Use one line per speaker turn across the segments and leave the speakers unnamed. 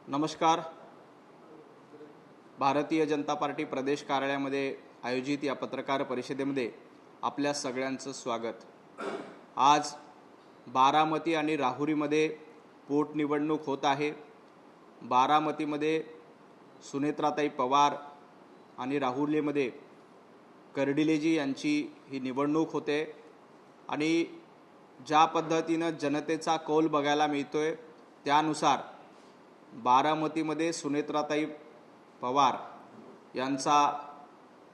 नमस्कार. भारतीय जनता पार्टी प्रदेश कार्यालयामध्ये आयोजित या पत्रकार परिषदेमध्ये आपल्या सगळ्यांचं स्वागत. आज बारामती आणि राहुरीमध्ये पोटनिवडणूक होत आहे. बारामतीमध्ये सुनेत्राताई पवार आणि राहुरीमध्ये कर्डिलेजी यांची ही निवडणूक होते आणि ज्या पद्धतीनं जनतेचा कौल बघायला मिळतोय त्यानुसार बारामतीमध्ये सुनेत्राताई पवार यांचा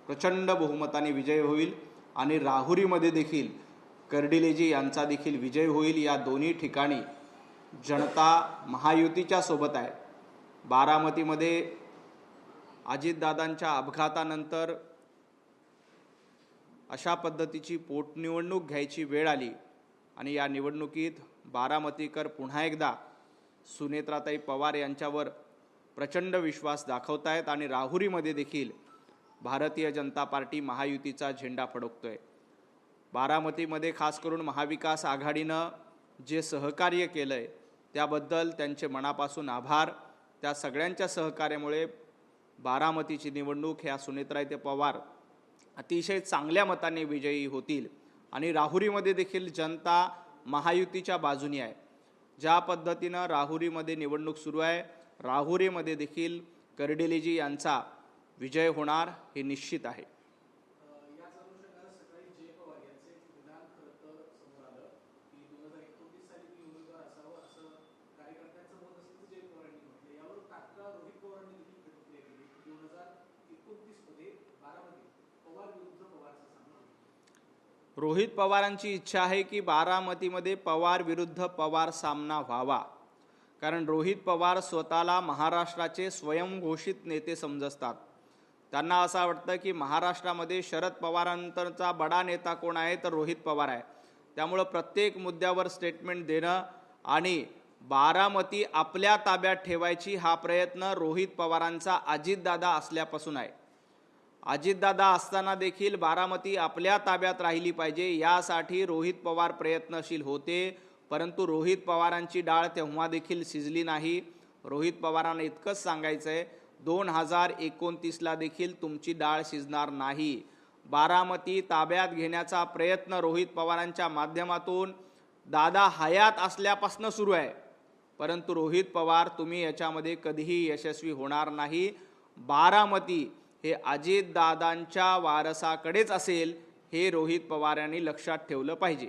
प्रचंड बहुमताने विजय होईल आणि राहुरीमध्ये देखील कर्डिलेजी यांचा देखील विजय होईल. या दोन्ही ठिकाणी जनता महायुतीच्या सोबत आहे. बारामतीमध्ये अजितदादांच्या अपघातानंतर अशा पद्धतीची पोटनिवडणूक घ्यायची वेळ आली आणि या निवडणुकीत बारामतीकर पुन्हा एकदा सुनेत्राताई पवार यांच्यावर प्रचंड विश्वास दाखवतायत आणि राहुरीमध्ये देखील भारतीय जनता पार्टी महायुतीचा झेंडा फडकतोय. बारामतीमध्ये खास करून महाविकास आघाडीनं जे सहकार्य केलंय त्याबद्दल त्यांचे मनापासून आभार. त्या सगळ्यांच्या सहकार्यामुळे बारामतीची निवडणूक ह्या सुनेत्राताई पवार अतिशय चांगल्या मताने विजयी होतील आणि राहुरीमध्ये देखील जनता महायुतीच्या बाजूने आहे. ज्या पद्धतीनं राहुरीमध्ये निवडणूक सुरू आहे, राहुरीमध्ये देखील कर्डिलेजी यांचा विजय होणार हे निश्चित आहे. रोहित पवारांची इच्छा आहे की बारामतीमध्ये पवार विरुद्ध पवार सामना व्हावा, कारण रोहित पवार स्वतःला महाराष्ट्राचे स्वयंघोषित नेते समजतात. त्यांना असं वाटतं की महाराष्ट्रामध्ये शरद पवारांनंतरचा बडा नेता कोण आहे तर रोहित पवार आहे. त्यामुळं प्रत्येक मुद्द्यावर स्टेटमेंट देणं आणि बारामती आपल्या ताब्यात ठेवायची हा प्रयत्न रोहित पवारांचा अजितदादा असल्यापासून आहे. अजितदादा असताना देखील बारामती आपल्या ताब्यात राहिली पाहिजे यासाठी रोहित पवार प्रयत्नशील होते, परंतु रोहित पवारांची डाळ तेव्हा देखील शिजली नाही. रोहित पवारांना इतकंच सांगायचं आहे, 2029ला देखील तुमची डाळ शिजणार नाही. बारामती ताब्यात घेण्याचा प्रयत्न रोहित पवारांच्या माध्यमातून दादा हयात असल्यापासून सुरू आहे, परंतु रोहित पवार तुम्ही याच्यामध्ये कधीही यशस्वी होणार नाही. बारामती हे अजितदादांच्या वारसाकडेच असेल हे रोहित पवार यांनी लक्षात ठेवलं पाहिजे.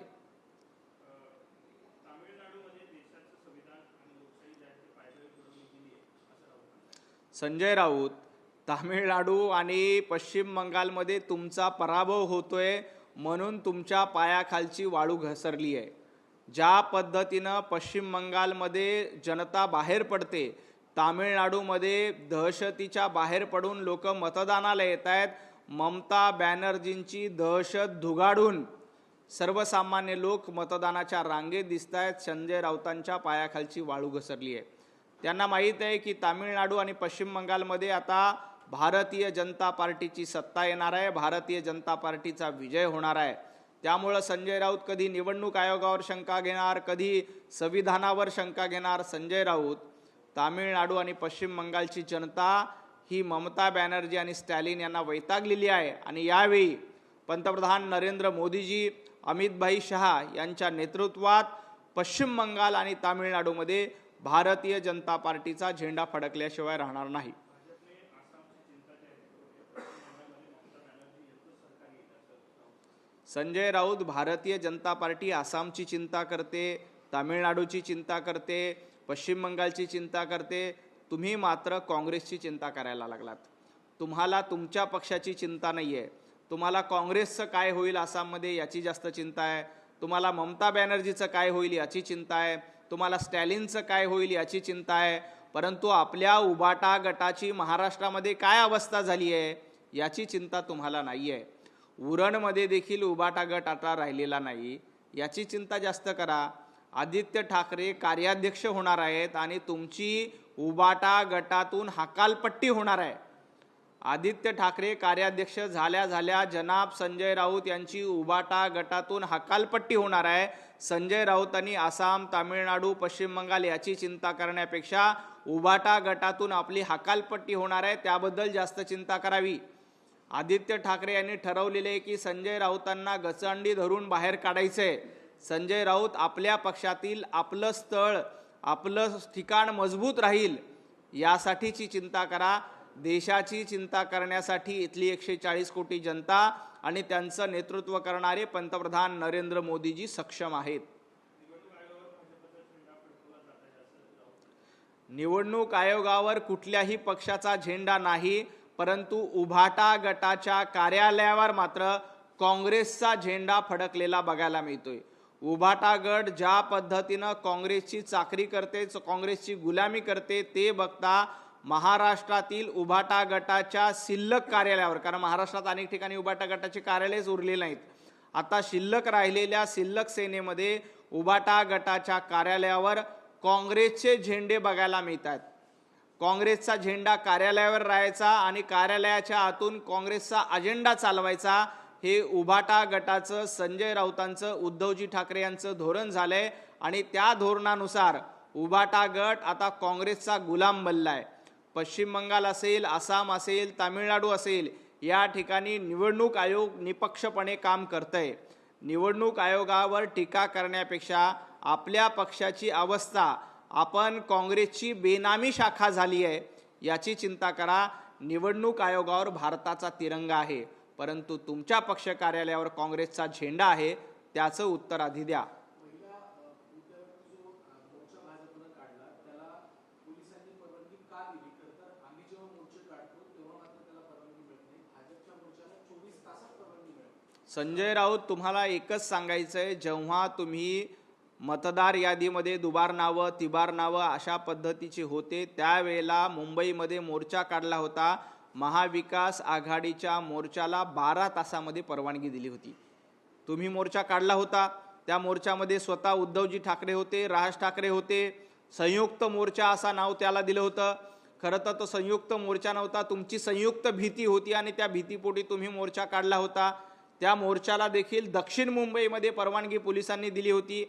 संजय राऊत, तामिळनाडू आणि पश्चिम बंगालमध्ये तुमचा पराभव होतोय म्हणून तुमच्या पायाखालची वाळू घसरली आहे. ज्या पद्धतीनं पश्चिम बंगालमध्ये जनता बाहेर पडते, तामिळनाडूमध्ये दहशतीच्या बाहेर पडून लोक मतदानाला येत आहेत. ममता बॅनर्जींची दहशत धुगाडून सर्वसामान्य लोक मतदानाच्या रांगेत दिसत आहेत. संजय राऊतांच्या पायाखालची वाळू घसरली आहे. त्यांना माहीत आहे की तामिळनाडू आणि पश्चिम बंगालमध्ये आता भारतीय जनता पार्टीची सत्ता येणार आहे, भारतीय जनता पार्टीचा विजय होणार आहे. त्यामुळं संजय राऊत कधी निवडणूक आयोगावर शंका घेणार, कधी संविधानावर शंका घेणार. संजय राऊत, तामिळनाडू आणि पश्चिम बंगालची जनता ही ममता बॅनर्जी आणि स्टॅलिन यांना वैतागलेली आहे आणि यावेळी पंतप्रधान नरेंद्र मोदीजी, अमितभाई शहा यांच्या नेतृत्वात पश्चिम बंगाल आणि तामिळनाडूमध्ये भारतीय जनता पार्टीचा झेंडा फडकल्याशिवाय राहणार नाही. संजय राऊत, भारतीय जनता पार्टी आसामची चिंता करते, तामिळनाडूची चिंता करते, पश्चिम बंगालची चिंता करते. तुम्ही मात्र काँग्रेसची चिंता करायला लागलात. तुम्हाला तुमच्या पक्षाची चिंता नाही आहे. तुम्हाला काँग्रेसचं काय होईल आसाममध्ये याची जास्त चिंता आहे. तुम्हाला ममता बॅनर्जीचं काय होईल याची चिंता आहे. तुम्हाला स्टॅलिनचं काय होईल याची चिंता आहे. परंतु आपल्या उबाटा गटाची महाराष्ट्रामध्ये काय अवस्था झाली आहे याची चिंता तुम्हाला नाही आहे. उरणमध्ये देखील उबाटा गट आता राहिलेला नाही याची चिंता जास्त करा. आदित्य ठाकरे कार्याध्यक्ष होणार आहेत आणि तुमची उबाटा गटातून हकालपट्टी होणार आहे. आदित्य ठाकरे कार्याध्यक्ष झाल्या जनाब संजय राऊत यांची उभाटा गटातून हकालपट्टी होणार आहे। संजय राऊतांनी आसाम, तामिळनाडू, पश्चिम बंगाल याची चिंता करण्यापेक्षा उभाटा गटातून आपली हकालपट्टी होणार आहे त्याबद्दल जास्त चिंता करावी। आदित्य ठाकरे यांनी ठरवलेले की संजय राऊतांना गचंडी धरून बाहेर काढायचंय। संजय राऊत आपल्या पक्षातील आपलं स्थळ, आपलं ठिकाण मजबूत राहील यासाठीची चिंता करा। देशाची चिंता करण्यासाठी इथली 140 कोटी जनता आणि त्यांचं नेतृत्व करणारे पंतप्रधान नरेंद्र मोदीजी सक्षम आहेत। निवडणूक आयोगावर कुठल्याही पक्षाचा झेंडा नाही, परंतु उभाटा गटाच्या कार्यालयावर मात्र काँग्रेसचा झेंडा फडकलेला बघायला मिळतोय। उभाटा गट ज्या पद्धतीनं काँग्रेसची चाकरी करते, काँग्रेसची गुलामी करते ते बघता महाराष्ट्रातील उभाटा गटाच्या शिल्लक कार्यालयावर, कारण महाराष्ट्रात अनेक ठिकाणी उभाटा गटाचे कार्यालयच उरलेले नाहीत, आता शिल्लक राहिलेल्या शिल्लक सेनेमध्ये उभाटा गटाच्या कार्यालयावर काँग्रेसचे झेंडे बघायला मिळतात। काँग्रेसचा झेंडा कार्यालयावर राहायचा आणि कार्यालयाच्या आतून काँग्रेसचा अजेंडा चालवायचा, हे उभाटा गटाचं, संजय राऊतांचं, उद्धवजी ठाकरे यांचं धोरण झालंय आणि त्या धोरणानुसार उभाटा गट आता काँग्रेसचा गुलाम बनलाय। पश्चिम बंगाल असेल, आसाम असेल, तामिळनाडू असेल, या ठिकाणी निवडणूक आयोग निपक्षपणे काम करतंय। निवडणूक आयोगावर टीका करण्यापेक्षा आपल्या पक्षाची अवस्था, आपण काँग्रेसची बेनामी शाखा झाली आहे याची चिंता करा। निवडणूक आयोगावर भारताचा तिरंगा आहे, परंतु तुमच्या पक्ष कार्यालयावर काँग्रेसचा झेंडा आहे, त्याचं उत्तर आधी द्या। संजय राऊत, तुम्हाला एकच सांगायचंय, जेव्हा तुम्ही मतदार यादीमध्ये दुबार नावं, तिबार नावं अशा पद्धतीची होते त्यावेळेला मुंबईमध्ये मोर्चा काढला होता। महाविकास आघाडीच्या मोर्चाला 12 तासामध्ये परवानगी दिली होती। तुम्ही मोर्चा काढला होता, त्या मोर्चामध्ये स्वतः उद्धवजी ठाकरे होते, राज ठाकरे होते, संयुक्त मोर्चा असा नाव त्याला दिलं होतं। खरं तर तो संयुक्त मोर्चा नव्हता, तुमची संयुक्त भीती होती आणि त्या भीतीपोटी तुम्ही मोर्चा काढला होता। त्या मोर्चाला देखील दक्षिण मुंबईमध्ये परवानगी पोलिसांनी दिली होती।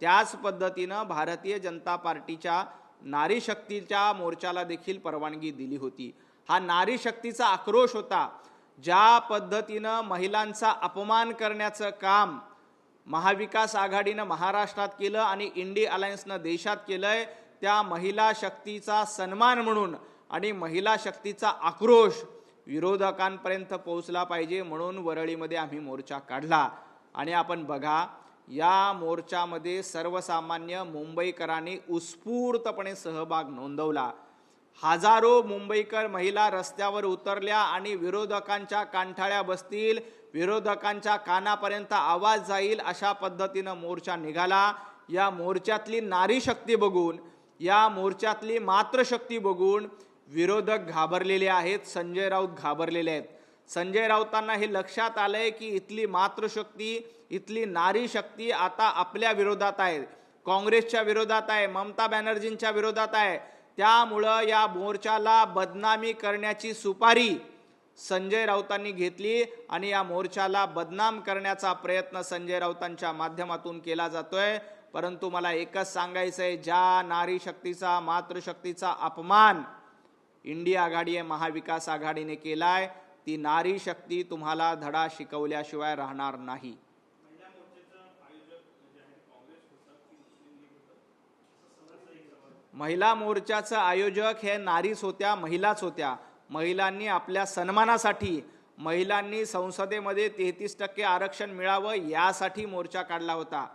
त्याच पद्धतीनं भारतीय जनता पार्टीच्या नारी शक्तीच्या मोर्चाला देखील परवानगी दिली होती। हा नारी शक्तीचा आक्रोश होता। ज्या पद्धतीनं महिलांचा अपमान करण्याचं काम महाविकास आघाडीनं महाराष्ट्रात केलं आणि इंडी अलायन्सनं देशात केलंय, त्या महिला शक्तीचा सन्मान म्हणून आणि महिला शक्तीचा आक्रोश विरोधकांपर्यंत पोहोचला पाहिजे म्हणून वरळीमध्ये आम्ही मोर्चा काढला। आणि आपण बघा, या मोर्चामध्ये सर्वसामान्य मुंबईकरांनी उत्स्फूर्तपणे सहभाग नोंदवला। हजारो मुंबईकर महिला रस्त्यावर उतरल्या आणि विरोधकांच्या कानठाळ्या बसतील, विरोधकांच्या कानापर्यंत आवाज जाईल अशा पद्धतीनं मोर्चा निघाला। या मोर्चातली नारी शक्ती बघून, या मोर्चातली मातृशक्ती बघून विरोधक घाबरलेले आहेत, संजय राऊत घाबरलेले आहेत। संजय राऊतांना हे लक्षात आलंय की इथली मातृशक्ती, इथली नारी शक्ती आता आपल्या विरोधात आहे, काँग्रेसच्या विरोधात आहे, ममता बॅनर्जींच्या विरोधात आहे। त्यामुळं या मोर्चाला बदनामी करण्याची सुपारी संजय राऊतांनी घेतली आणि या मोर्चाला बदनाम करण्याचा प्रयत्न संजय राऊतांच्या माध्यमातून केला जातोय। परंतु मला एकच सांगायचंय, ज्या नारी शक्तीचा, मातृशक्तीचा अपमान इंडिया आघाडी आहे, महाविकास आघाडीने केलाय, ती नारी शक्ती तुम्हाला धडा शिकवल्याशिवाय राहणार नाही। महिला मोर्चाचं आयोजक हे नारीच होत्या, महिलाच होत्या। महिलांनी आपल्या सन्मानासाठी, महिलांनी संसदेमध्ये 33% आरक्षण मिळावं यासाठी मोर्चा काढला होता।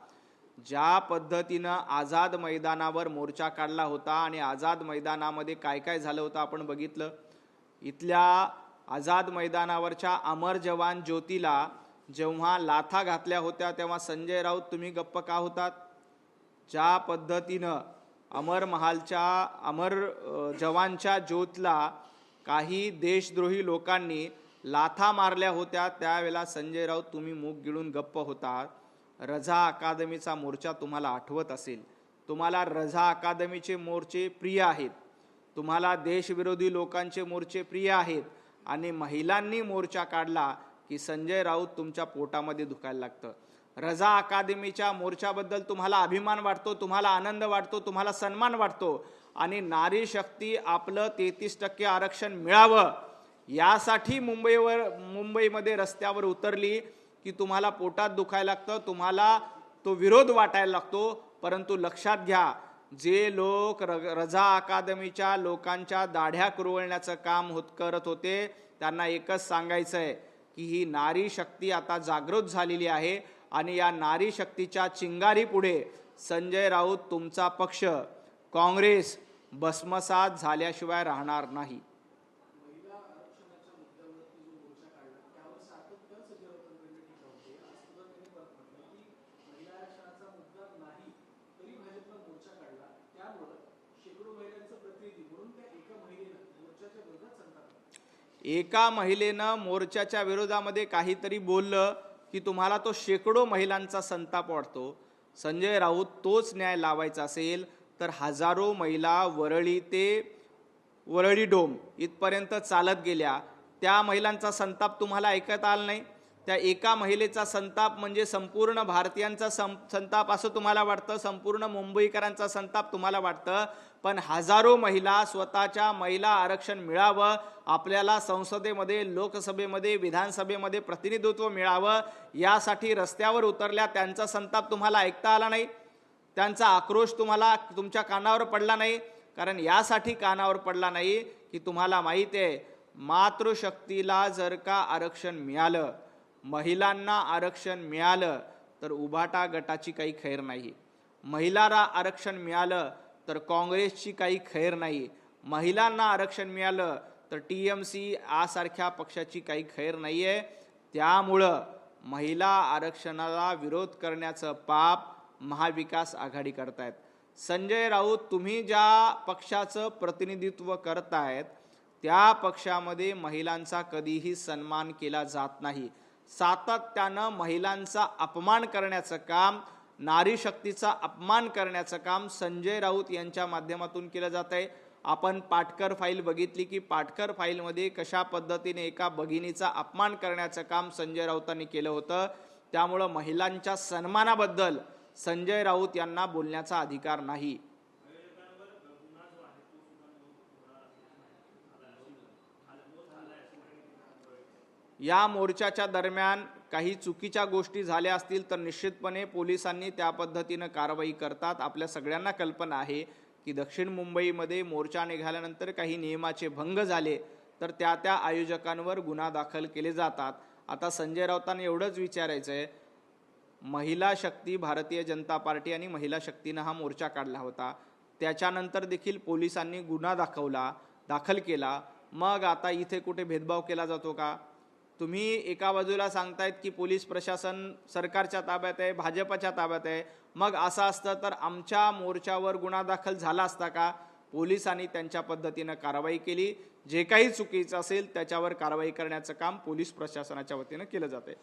ज्या पद्धतीनं आझाद मैदानावर मोर्चा काढला होता आणि आझाद मैदानामध्ये काय काय झालं होतं आपण बघितलं। इथल्या आझाद मैदानावरच्या अमर जवान ज्योतीला जेव्हा लाथा घातल्या होत्या तेव्हा संजय राऊत तुम्ही गप्प का होतात? ज्या पद्धतीनं अमर जवानच्या ज्योतला काही देशद्रोही लोकांनी लाथा मारल्या होत्या त्यावेळेला संजय राऊत तुम्ही मूग गिळून गप्प होतात। रझा अकादमीचा मोर्चा तुम्हाला आठवत असेल, तुम्हाला रझा अकादमीचे मोर्चे प्रिय आहेत, तुम्हाला देशविरोधी लोकांचे मोर्चे प्रिय आहेत, आणि महिलांनी मोर्चा काढला की संजय राऊत तुमच्या पोटामध्ये दुखायला लागतं. रजा अकादमीच्या मोर्चाबद्दल तुम्हाला अभिमान वाटतो, तुम्हाला आनंद वाटतो, तुम्हाला सन्मान वाटतो आणि नारी शक्ती आपलं 33% आरक्षण मिळावं यासाठी मुंबईमध्ये रस्त्यावर उतरली की तुम्हाला पोटात दुखायला लागतं, तुम्हाला तो विरोध वाटायला लागतो. परंतु लक्षात घ्या, जे लोक रजा अकादमीच्या लोकांच्या दाढ्या कुरवळण्याचं काम करत होते त्यांना एकच सांगायचं आहे की ही नारी शक्ती आता जागृत झालेली आहे आणि या नारी शक्तीच्या चिंगारी पुढे संजय राऊत तुमचा पक्ष काँग्रेस भस्मसात झाल्याशिवाय राहणार नाही. एका महिलेनं मोर्चाच्या विरोधामध्ये काहीतरी बोललं की तुम्हाला तो शेकडो महिलांचा संताप वाटतो. संजय राऊत तोच न्याय लावायचा असेल तर हजारो महिला वरळी ते वरळी डोम इथपर्यंत चालत गेल्या. त्या महिलांचा संताप तुम्हाला ऐकता आला नाही. त्या एका महिलेचा संताप म्हणजे संपूर्ण भारतीयांचा संताप असं तुम्हाला वाटतं, संपूर्ण मुंबईकरांचा संताप तुम्हाला वाटतं. पण हजारो महिला स्वतःच्या महिला आरक्षण मिळावं, आपल्याला संसदेमध्ये, लोकसभेमध्ये, विधानसभेमध्ये प्रतिनिधित्व मिळावं यासाठी रस्त्यावर उतरल्या. त्यांचा संताप तुम्हाला ऐकता आला नाही, त्यांचा आक्रोश तुम्हाला तुमच्या कानावर पडला नाही. कारण यासाठी कानावर पडला नाही की तुम्हाला माहिती आहे मातृशक्तीला जर का आरक्षण मिळालं, महिलांना आरक्षण मिळालं तर उभाटा गटाची काही खैर नाही. महिलांना आरक्षण मिळालं तर काँग्रेसची काही खैर नाही. महिलांना आरक्षण मिळालं तर TMC यासारख्या पक्षाची काही खैर नाही आहे. त्यामुळं महिला आरक्षणाला विरोध करण्याचं पाप महाविकास आघाडी करतायत. संजय राऊत, तुम्ही ज्या पक्षाचं प्रतिनिधित्व करतायत त्या पक्षामध्ये महिलांचा कधीही सन्मान केला जात नाही. सातत्यानं महिलांचा अपमान करण्याचं काम, नारी शक्तीचा अपमान करण्याचं काम संजय राऊत यांच्या माध्यमातून केलं जात आहे. आपण पाटकर फाईल बघितली की पाटकर फाईलमध्ये कशा पद्धतीने एका भगिनीचा अपमान करण्याचं काम संजय राऊतांनी केलं होतं. त्यामुळं महिलांच्या सन्मानाबद्दल संजय राऊत यांना बोलण्याचा अधिकार नाही. या मोर्चाच्या दरम्यान काही चुकीच्या गोष्टी झाल्या असतील तर निश्चितपणे पोलिसांनी त्या पद्धतीनं कारवाई करतात. आपल्या सगळ्यांना कल्पना आहे की दक्षिण मुंबईमध्ये मोर्चा निघाल्यानंतर काही नियमाचे भंग झाले तर त्या आयोजकांवर गुन्हा दाखल केले जातात. आता संजय राऊतांना एवढंच विचारायचं आहे, महिला शक्ती, भारतीय जनता पार्टी आणि महिला शक्तीनं हा मोर्चा काढला होता, त्याच्यानंतर देखील पोलिसांनी गुन्हा दाखल केला. मग आता इथे कुठे भेदभाव केला जातो का? तुम्ही एका बाजूला सांगतायत की पोलीस प्रशासन सरकारच्या ताब्यात आहे, भाजपच्या ताब्यात आहे. मग असं असतं तर आमच्या मोर्चावर गुन्हा दाखल झाला असता का? पोलिसांनी त्यांच्या पद्धतीनं कारवाई केली. जे काही चुकीचं असेल त्याच्यावर कारवाई करण्याचं काम पोलीस प्रशासनाच्या वतीनं केलं जाते.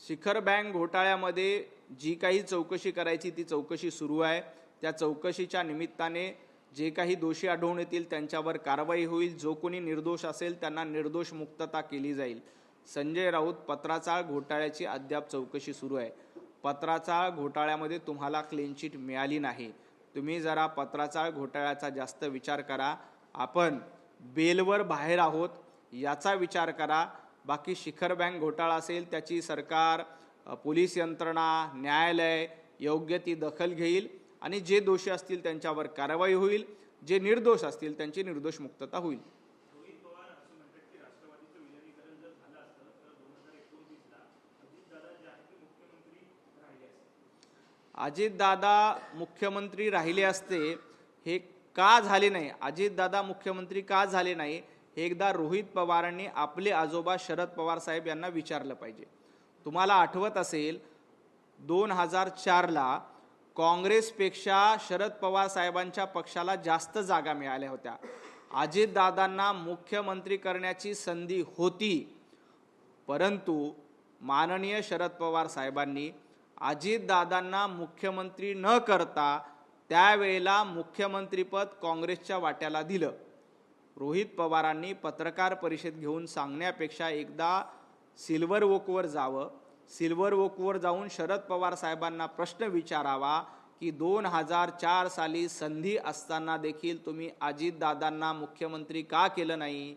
शिखर बँक घोटाळ्यामध्ये जी काही चौकशी करायची ती चौकशी सुरू आहे. त्या चौकशीच्या निमित्ताने जे काही दोषी आढळून येतील त्यांच्यावर कारवाई होईल. जो कोणी निर्दोष असेल त्यांना निर्दोष मुक्तता केली जाईल. संजय राऊत, पत्राचाळ घोटाळ्याची अद्याप चौकशी सुरू आहे. पत्राचाळ घोटाळ्यामध्ये तुम्हाला क्लीन चिट मिळाली नाही. तुम्ही जरा पत्राचाळ घोटाळ्याचा जास्त विचार करा. आपण बेलवर बाहेर आहोत याचा विचार करा. बाकी शिखर बँक घोटाळा असेल त्याची सरकार, पोलीस यंत्रणा, न्यायालय योग्य ती दखल घेईल आणि जे दोषी असतील त्यांच्यावर कारवाई होईल. जे निर्दोष असतील त्यांची निर्दोष मुक्तता होईल. अजितदादा मुख्यमंत्री राहिले असते हे का झाले नाही, अजितदादा मुख्यमंत्री का झाले नाही हे एकदा रोहित पवारांनी आपले आजोबा शरद पवार साहेब यांना विचारलं पाहिजे. तुम्हाला आठवत असेल 2004ला काँग्रेसपेक्षा शरद पवार साहेबांच्या पक्षाला जास्त जागा मिळाल्या होत्या. अजितदादांना मुख्यमंत्री करण्याची संधी होती परंतु माननीय शरद पवार साहेबांनी अजितदादांना मुख्यमंत्री न करता त्यावेळेला मुख्यमंत्रीपद काँग्रेसच्या वाट्याला दिलं. रोहित पवारांनी पत्रकार परिषद घेऊन सांगण्यापेक्षा एकदा सिल्वर ओकवर जावं, सिल्वर ओकवर जाऊन शरद पवार साहेबांना प्रश्न विचारावा की 2004 साली संधी असताना देखील तुम्ही अजितदादांना मुख्यमंत्री का केलं नाही.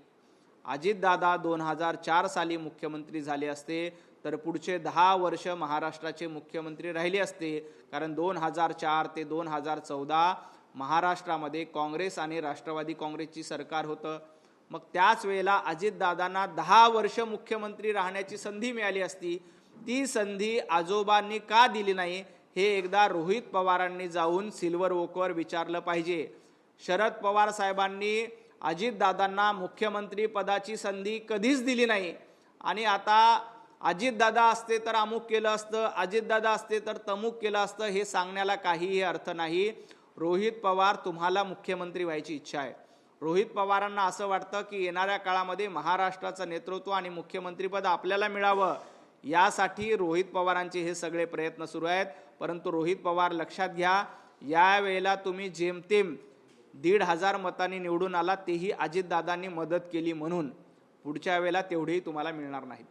अजितदादा 2004 साली मुख्यमंत्री झाले असते तर पुढचे 10 वर्ष महाराष्ट्राचे मुख्यमंत्री राहिले असते, कारण 2004 ते 2014 महाराष्ट्रामध्ये काँग्रेस आणि राष्ट्रवादी काँग्रेसची सरकार होतं. मग त्याच वेळेला अजितदादांना 10 वर्ष मुख्यमंत्री राहण्याची संधी मिळाली असती. ती संधी आजोबांनी का दिली नाही हे एकदा रोहित पवारांनी जाऊन सिल्वर ओकवर विचारलं पाहिजे. शरद पवार साहेबांनी अजितदादांना मुख्यमंत्री पदाची संधी कधीच दिली नाही आणि आता अजितदादा असते तर अमुक केलं असतं, अजितदादा असते तर तमुक केलं असतं हे सांगण्याला काहीही अर्थ नाही. रोहित पवार, तुम्हाला मुख्यमंत्री व्हायची इच्छा आहे. रोहित पवारांना असं वाटतं की येणाऱ्या काळामध्ये महाराष्ट्राचं नेतृत्व आणि मुख्यमंत्रीपद आपल्याला मिळावं, यासाठी रोहित पवारांचे हे सगळे प्रयत्न सुरू आहेत. परंतु रोहित पवार लक्षात घ्या, यावेळेला तुम्ही जेमतेम 1,500 मतांनी निवडून आला, तेही अजितदादांनी मदत केली म्हणून. पुढच्या वेळेला तेवढेही तुम्हाला मिळणार नाहीत.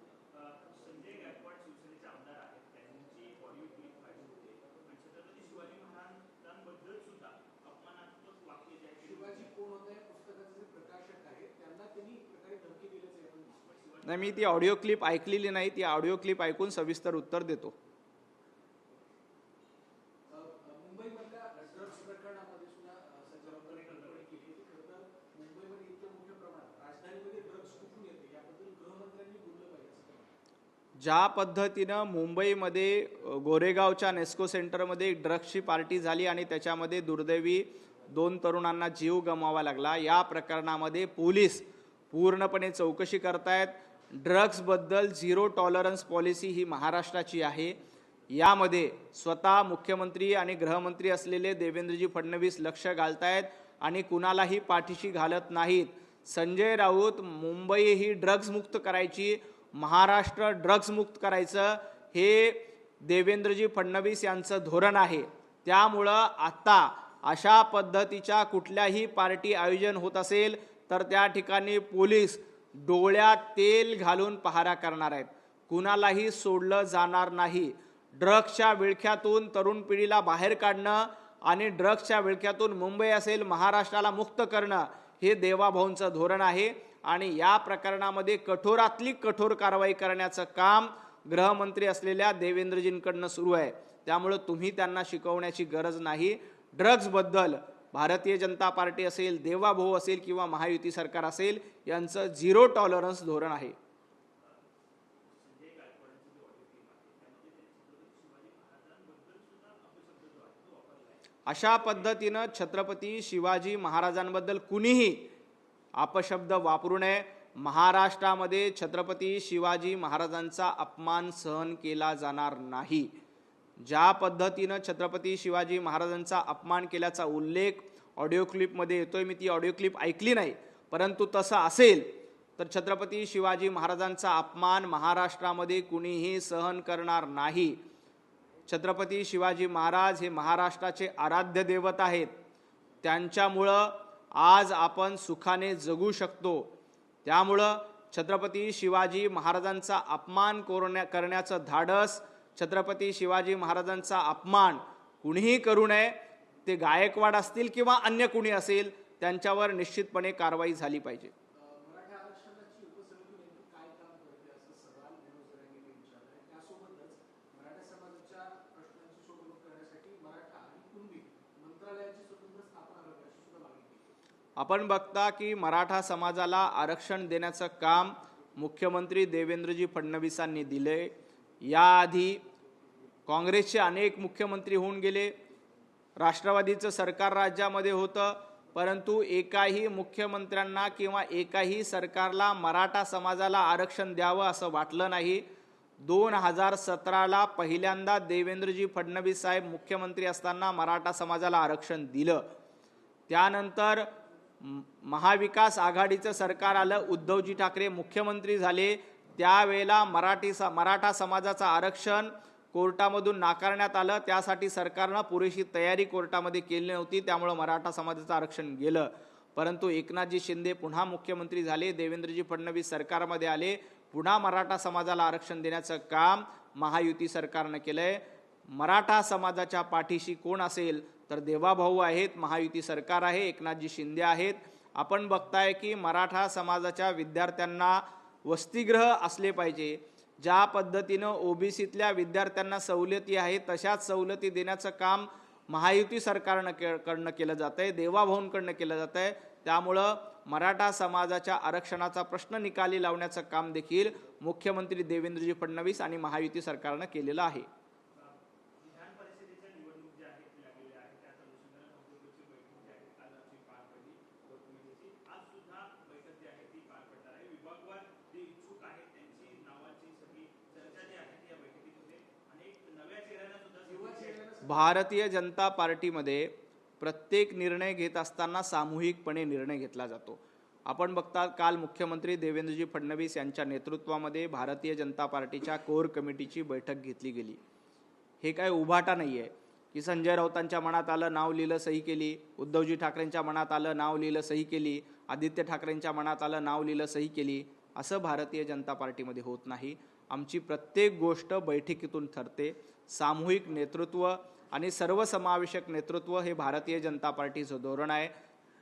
नाही, मी ती ऑडिओ क्लिप ऐकलेली नाही. ती ऑडिओ क्लिप ऐकून सविस्तर उत्तर देतो. ज्या पद्धतीनं मुंबईमध्ये गोरेगावच्या नेस्को सेंटरमध्ये ड्रग्सची पार्टी झाली आणि त्याच्यामध्ये दुर्दैवी 2 तरुणांना जीव गमवावा लागला, या प्रकरणामध्ये पोलीस पूर्णपणे चौकशी करतायत. ड्रग्सबद्दल 0 टॉलरन्स पॉलिसी ही महाराष्ट्राची आहे. यामध्ये स्वतः मुख्यमंत्री आणि गृहमंत्री असलेले देवेंद्रजी फडणवीस लक्ष घालतायत आणि कुणालाही पाठीशी घालत नाहीत. संजय राऊत मुंबई ही ड्रग्स मुक्त करायची, महाराष्ट्र ड्रग्स मुक्त करायचं, हे देवेंद्रजी फडणवीस यांचं धोरण आहे. त्यामुळं आता अशा पद्धतीच्या कुठल्याही पार्टी आयोजन होत असेल तर त्या ठिकाणी पोलीस डोळ्यात तेल घालून पहारा करणार आहेत. कुणालाही सोडलं जाणार नाही. ड्रग्सच्या विळख्यातून तरुण पिढीला बाहेर काढणं आणि ड्रग्सच्या विळख्यातून मुंबई असेल महाराष्ट्राला मुक्त करणं हे देवाभाऊंचं धोरण आहे आणि या प्रकरणामध्ये कठोरातली कठोर कारवाई करण्याचं काम गृहमंत्री असलेल्या देवेंद्रजींकडनं सुरू आहे. त्यामुळे तुम्ही त्यांना शिकवण्याची गरज नाही. ड्रग्सबद्दल भारतीय जनता पार्टी असेल, देवाभाऊ असेल किंवा महायुती सरकार असेल, यांचं 0 टॉलरन्स धोरण आहे. अशा पद्धतीनं छत्रपती शिवाजी महाराजांबद्दल कुणीही अपशब्द वापरू नये. महाराष्ट्रामध्ये छत्रपती शिवाजी महाराजांचा अपमान सहन केला जाणार नाही. ज्या पद्धतीनं छत्रपती शिवाजी महाराजांचा अपमान केल्याचा उल्लेख ऑडिओ क्लिपमध्ये येतोय, मी ती ऑडिओ क्लिप ऐकली नाही, परंतु तसं असेल तर छत्रपती शिवाजी महाराजांचा अपमान महाराष्ट्रामध्ये कुणीही सहन करणार नाही. छत्रपती शिवाजी महाराज हे महाराष्ट्राचे आराध्य दैवत आहेत. त्यांच्यामुळं आज आपण सुखाने जगू शकतो. त्यामुळं छत्रपती शिवाजी महाराजांचा अपमान करण्याचं धाडस, छत्रपती शिवाजी महाराजांचा अपमान कुणीही करू नये. ते गायकवाड असतील किंवा अन्य कुणी असेल, त्यांच्यावर निश्चितपणे कारवाई झाली पाहिजे. आपण बघता की मराठा समाजाला आरक्षण देण्याचं काम मुख्यमंत्री देवेंद्रजी फडणवीसांनी दिले. याआधी काँग्रेसचे अनेक मुख्यमंत्री होऊन गेले, राष्ट्रवादीचं सरकार राज्यामध्ये होतं, परंतु एकाही मुख्यमंत्र्यांना किंवा एकाही सरकारला मराठा समाजाला आरक्षण द्यावं असं वाटलं नाही. 2017ला पहिल्यांदा देवेंद्रजी फडणवीस साहेब मुख्यमंत्री असताना मराठा समाजाला आरक्षण दिलं. त्यानंतर महाविकास आघाडीचं सरकार आलं, उद्धवजी ठाकरे मुख्यमंत्री झाले, त्यावेळेला मराठा समाजाचं आरक्षण कोर्टामधून नाकारण्यात आलं. त्यासाठी सरकारनं पुरेशी तयारी कोर्टामध्ये केली नव्हती, त्यामुळं मराठा समाजाचं आरक्षण गेलं. परंतु एकनाथजी शिंदे पुन्हा मुख्यमंत्री झाले, देवेंद्रजी फडणवीस सरकारमध्ये आले, पुन्हा मराठा समाजाला आरक्षण देण्याचं काम महायुती सरकारनं केलंय. मराठा समाजाच्या पाठीशी कोण असेल तर देवाभाऊ आहेत, महायुती सरकार आहे, एकनाथजी शिंदे आहेत. आपण बघताय की मराठा समाजाच्या विद्यार्थ्यांना वसतिगृह असले पाहिजे. ज्या पद्धतीनं ओबीसीतल्या विद्यार्थ्यांना सवलती आहेत तशाच सवलती देण्याचं काम महायुती सरकारनं केलं जात आहे, देवाभाऊंकडनं केलं जात आहे. त्यामुळं मराठा समाजाच्या आरक्षणाचा प्रश्न निकाली लावण्याचं काम देखील मुख्यमंत्री देवेंद्रजी फडणवीस आणि महायुती सरकारनं केलेलं आहे. भारतीय जनता पार्टीमध्ये प्रत्येक निर्णय घेत असताना सामूहिकपणे निर्णय घेतला जातो. आपण बघता काल मुख्यमंत्री देवेंद्रजी फडणवीस यांच्या नेतृत्वामध्ये भारतीय जनता पार्टीच्या कोर कमिटीची बैठक घेतली गेली. हे काय उभाटा नाही आहे की संजय राऊतांच्या मनात आलं, नाव लिहिलं, सही केली, उद्धवजी ठाकरेंच्या मनात आलं, नाव लिहिलं, सही केली, आदित्य ठाकरेंच्या मनात आलं, नाव लिहिलं, सही केली. असं भारतीय जनता पार्टीमध्ये होत नाही. आमची प्रत्येक गोष्ट बैठकीतून ठरते. सामूहिक नेतृत्व आणि सर्वसमावेशक नेतृत्व हे भारतीय जनता पार्टीचं धोरण आहे.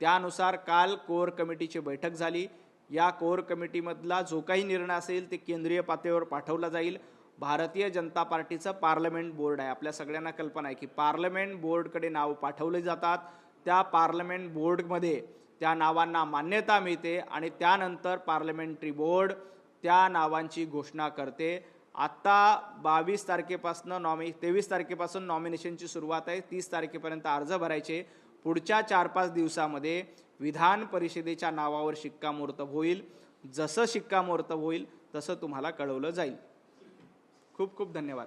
त्यानुसार काल कोर कमिटीची बैठक झाली. या कोर कमिटीमधला जो काही निर्णय असेल ते केंद्रीय पातळीवर पाठवला जाईल. भारतीय जनता पार्टीचं पार्लमेंट बोर्ड आहे. आपल्या सगळ्यांना कल्पना आहे की पार्लमेंट बोर्डकडे नाव पाठवले जातात. त्या पार्लमेंट बोर्डमध्ये त्या नावांना मान्यता मिळते आणि त्यानंतर पार्लमेंटरी बोर्ड त्या नावांची घोषणा करते. आता 22 तारखेपासून 23 तारखेपासून नॉमिनेशनची सुरुवात आहे. 30 तारखेपर्यंत अर्ज भरायचे. पुढच्या 4-5 दिवसामध्ये विधान परिषदेच्या नावावर शिक्कामोर्तब होईल. जसं शिक्कामोर्तब होईल तसं तुम्हाला कळवलं जाईल. खूप खूप धन्यवाद.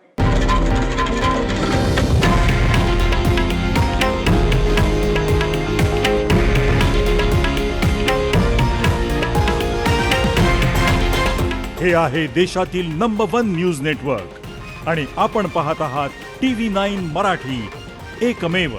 हे आहे देशातील नंबर 1 न्यूज नेटवर्क आणि आपण पाहत आहात TV9 मराठी, एकमेव.